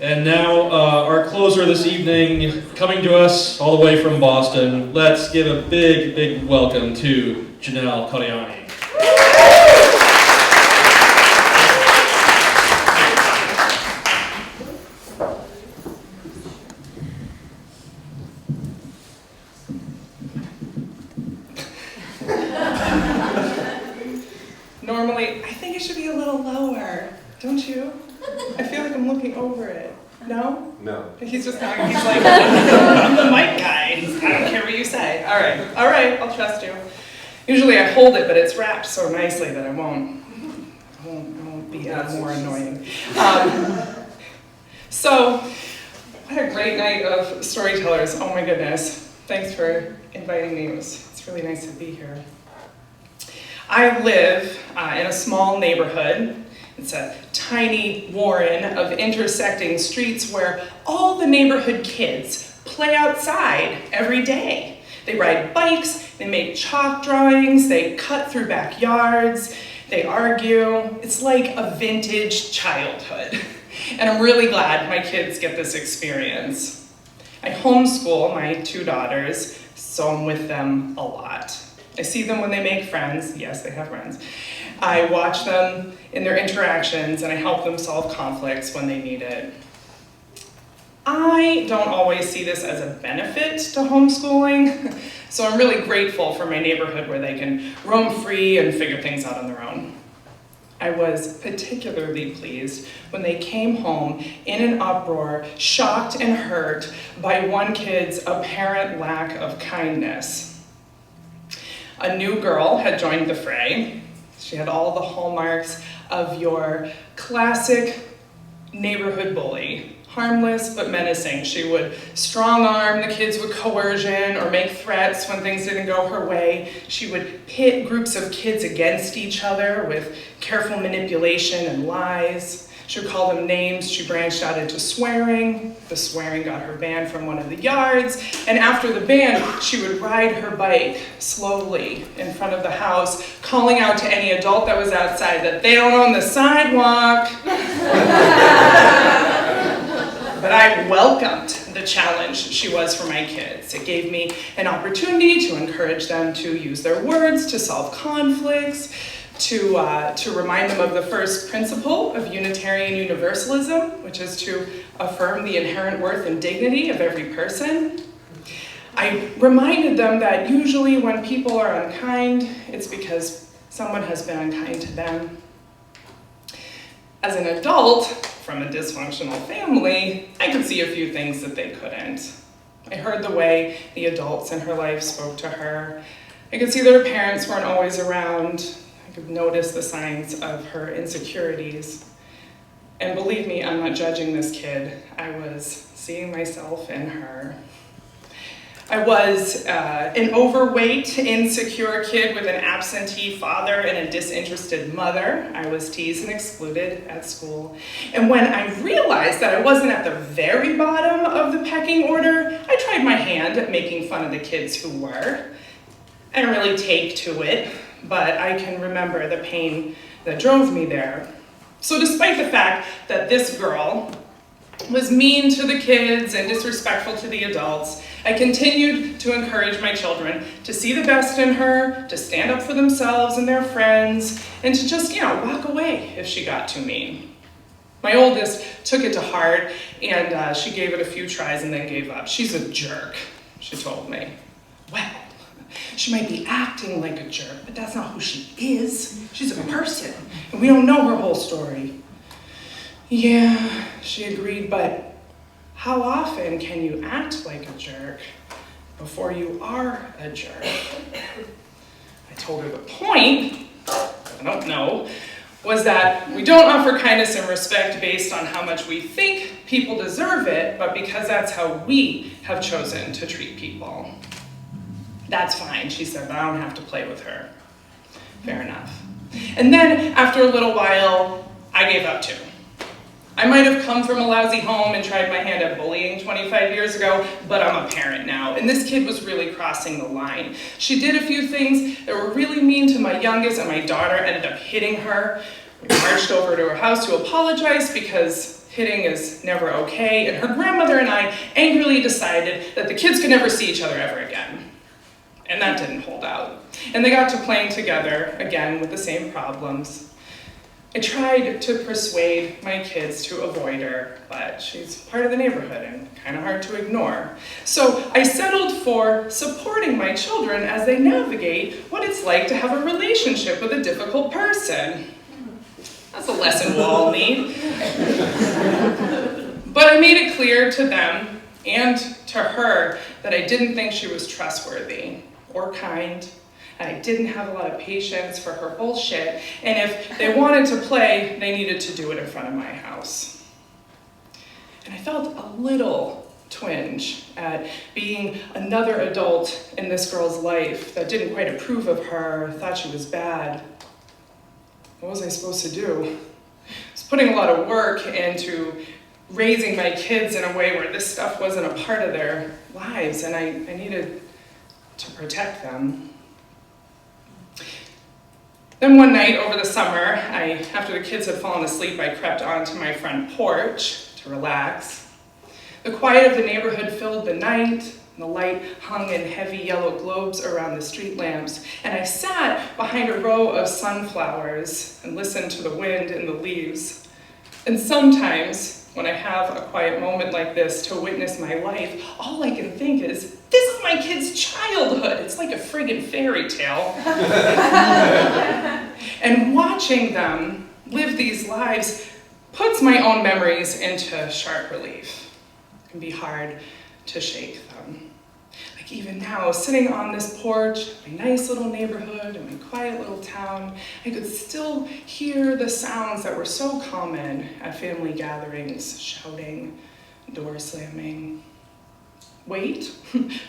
And now our closer this evening, coming to us all the way from Boston, let's give a big, big welcome to Jannelle. Normally, I think it should be a little lower, don't you? I feel like I'm looking over it. No? No. He's just talking. He's like, I'm the mic guy. I don't care what you say. All right, I'll trust you. Usually I hold it, but it's wrapped so nicely that I won't be more annoying. So, what a great night of storytellers. Oh my goodness. Thanks for inviting me. It's really nice to be here. I live in a small neighborhood. It's a tiny warren of intersecting streets where all the neighborhood kids play outside every day. They ride bikes, they make chalk drawings, they cut through backyards, they argue. It's like a vintage childhood. And I'm really glad my kids get this experience. I homeschool my 2 daughters, so I'm with them a lot. I see them when they make friends. Yes, they have friends. I watch them in their interactions, and I help them solve conflicts when they need it. I don't always see this as a benefit to homeschooling, so I'm really grateful for my neighborhood where they can roam free and figure things out on their own. I was particularly pleased when they came home in an uproar, shocked and hurt by one kid's apparent lack of kindness. A new girl had joined the fray. She had all the hallmarks of your classic neighborhood bully. Harmless but menacing. She would strong-arm the kids with coercion or make threats when things didn't go her way. She would pit groups of kids against each other with careful manipulation and lies. She would call them names. She branched out into swearing. The swearing got her banned from one of the yards. And after the ban, she would ride her bike slowly in front of the house, calling out to any adult that was outside that they don't own the sidewalk. But I welcomed the challenge she was for my kids. It gave me an opportunity to encourage them to use their words, to solve conflicts, to remind them of the first principle of Unitarian Universalism, which is to affirm the inherent worth and dignity of every person. I reminded them that usually when people are unkind, it's because someone has been unkind to them. As an adult from a dysfunctional family, I could see a few things that they couldn't. I heard the way the adults in her life spoke to her. I could see that her parents weren't always around. I could notice the signs of her insecurities. And believe me, I'm not judging this kid. I was seeing myself in her. I was an overweight, insecure kid with an absentee father and a disinterested mother. I was teased and excluded at school. And when I realized that I wasn't at the very bottom of the pecking order, I tried my hand at making fun of the kids who were. I didn't really take to it, but I can remember the pain that drove me there. So despite the fact that this girl was mean to the kids and disrespectful to the adults, I continued to encourage my children to see the best in her, to stand up for themselves and their friends, and to just, walk away if she got too mean. My oldest took it to heart, and she gave it a few tries and then gave up. She's a jerk, she told me. Well, she might be acting like a jerk, but that's not who she is. She's a person, and we don't know her whole story. Yeah, she agreed, but how often can you act like a jerk before you are a jerk? I told her the point, I don't know, was that we don't offer kindness and respect based on how much we think people deserve it, but because that's how we have chosen to treat people. That's fine, she said, but I don't have to play with her. Fair enough. And then, after a little while, I gave up too. I might have come from a lousy home and tried my hand at bullying 25 years ago, but I'm a parent now, and this kid was really crossing the line. She did a few things that were really mean to my youngest, and my daughter ended up hitting her. We marched over to her house to apologize because Hitting is never okay, and her grandmother and I angrily decided that the kids could never see each other ever again. And that didn't hold out. And they got to playing together again with the same problems. I tried to persuade my kids to avoid her, but she's part of the neighborhood and kind of hard to ignore. So I settled for supporting my children as they navigate what it's like to have a relationship with a difficult person. That's a lesson we'll all need. But I made it clear to them and to her that I didn't think she was trustworthy or kind. And I didn't have a lot of patience for her bullshit, and if they wanted to play, they needed to do it in front of my house. And I felt a little twinge at being another adult in this girl's life that didn't quite approve of her, thought she was bad. What was I supposed to do? I was putting a lot of work into raising my kids in a way where this stuff wasn't a part of their lives, and I needed to protect them. Then one night over the summer, after the kids had fallen asleep, I crept onto my front porch to relax. The quiet of the neighborhood filled the night, and the light hung in heavy yellow globes around the street lamps, and I sat behind a row of sunflowers and listened to the wind in the leaves. And sometimes, when I have a quiet moment like this to witness my life, all I can think is, this is my kid's childhood. It's like a friggin' fairy tale. And watching them live these lives puts my own memories into sharp relief. It can be hard to shake them. Like even now, sitting on this porch, my nice little neighborhood and my quiet little town, I could still hear the sounds that were so common at family gatherings, shouting, door slamming. Wait,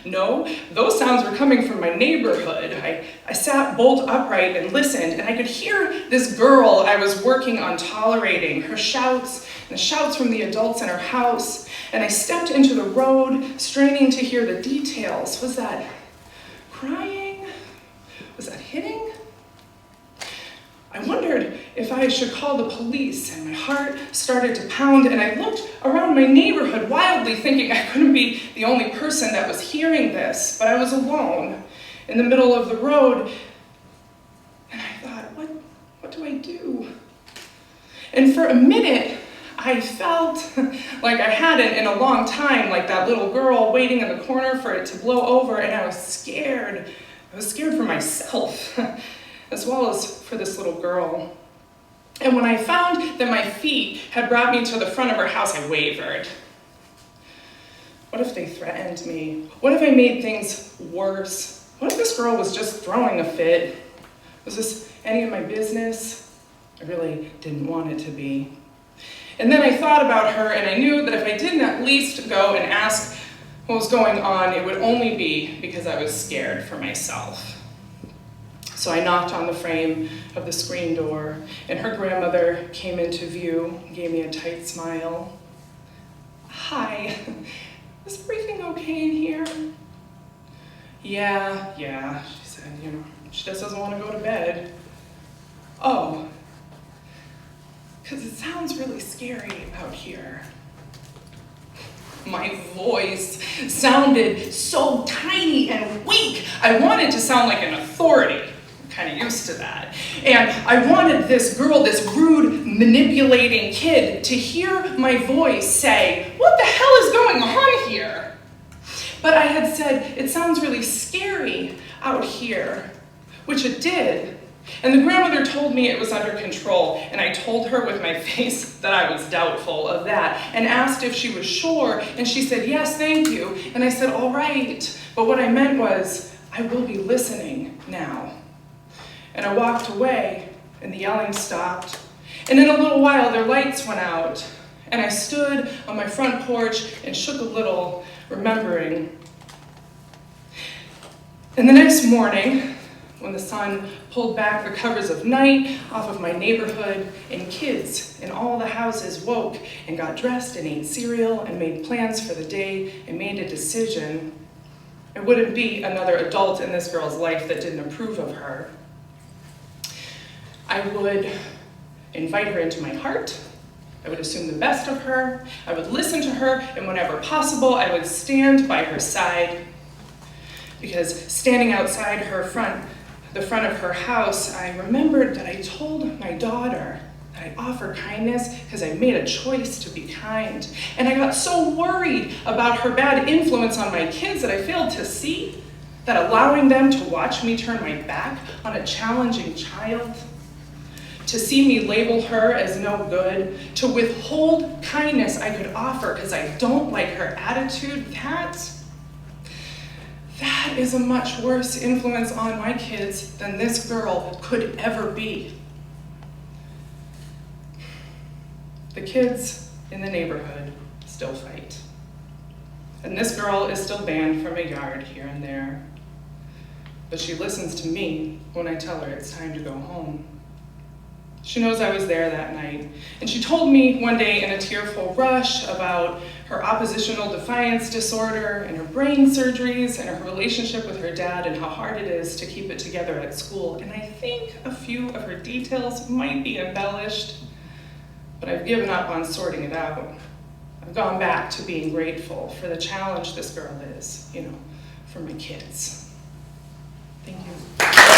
no, those sounds were coming from my neighborhood. I sat bolt upright and listened, and I could hear this girl I was working on tolerating, her shouts, and the shouts from the adults in her house. And I stepped into the road, straining to hear the details. Was that crying? Was that hitting? I wondered if I should call the police, and my heart started to pound, and I looked around my neighborhood wildly, thinking I couldn't be the only person that was hearing this, but I was alone in the middle of the road, and I thought, what do I do? And for a minute, I felt like I hadn't in a long time, like that little girl waiting in the corner for it to blow over, and I was scared. I was scared for myself, as well as for this little girl. And when I found that my feet had brought me to the front of her house, I wavered. What if they threatened me? What if I made things worse? What if this girl was just throwing a fit? Was this any of my business? I really didn't want it to be. And then I thought about her, and I knew that if I didn't at least go and ask what was going on, it would only be because I was scared for myself. So I knocked on the frame of the screen door, and her grandmother came into view, gave me a tight smile. Hi, is everything okay in here? Yeah, she said, she just doesn't want to go to bed. Oh, because it sounds really scary out here. My voice sounded so tiny and weak. I wanted to sound like an authority. Kind of used to that. And I wanted this girl, this rude, manipulating kid, to hear my voice say, what the hell is going on here? But I had said, it sounds really scary out here, which it did. And the grandmother told me it was under control, and I told her with my face that I was doubtful of that, and asked if she was sure, and she said, yes, thank you. And I said, all right. But what I meant was, I will be listening now. And I walked away, and the yelling stopped. And in a little while, their lights went out, and I stood on my front porch and shook a little, remembering. And the next morning, when the sun pulled back the covers of night off of my neighborhood, and kids in all the houses woke and got dressed and ate cereal and made plans for the day and made a decision, it wouldn't be another adult in this girl's life that didn't approve of her. I would invite her into my heart, I would assume the best of her, I would listen to her, and whenever possible, I would stand by her side. Because standing outside the front of her house, I remembered that I told my daughter that I offer kindness because I made a choice to be kind. And I got so worried about her bad influence on my kids that I failed to see that allowing them to watch me turn my back on a challenging child, to see me label her as no good, to withhold kindness I could offer because I don't like her attitude, that is a much worse influence on my kids than this girl could ever be. The kids in the neighborhood still fight. And this girl is still banned from a yard here and there. But she listens to me when I tell her it's time to go home. She knows I was there that night, and she told me one day in a tearful rush about her oppositional defiance disorder and her brain surgeries and her relationship with her dad and how hard it is to keep it together at school. And I think a few of her details might be embellished, but I've given up on sorting it out. I've gone back to being grateful for the challenge this girl is, for my kids. Thank you.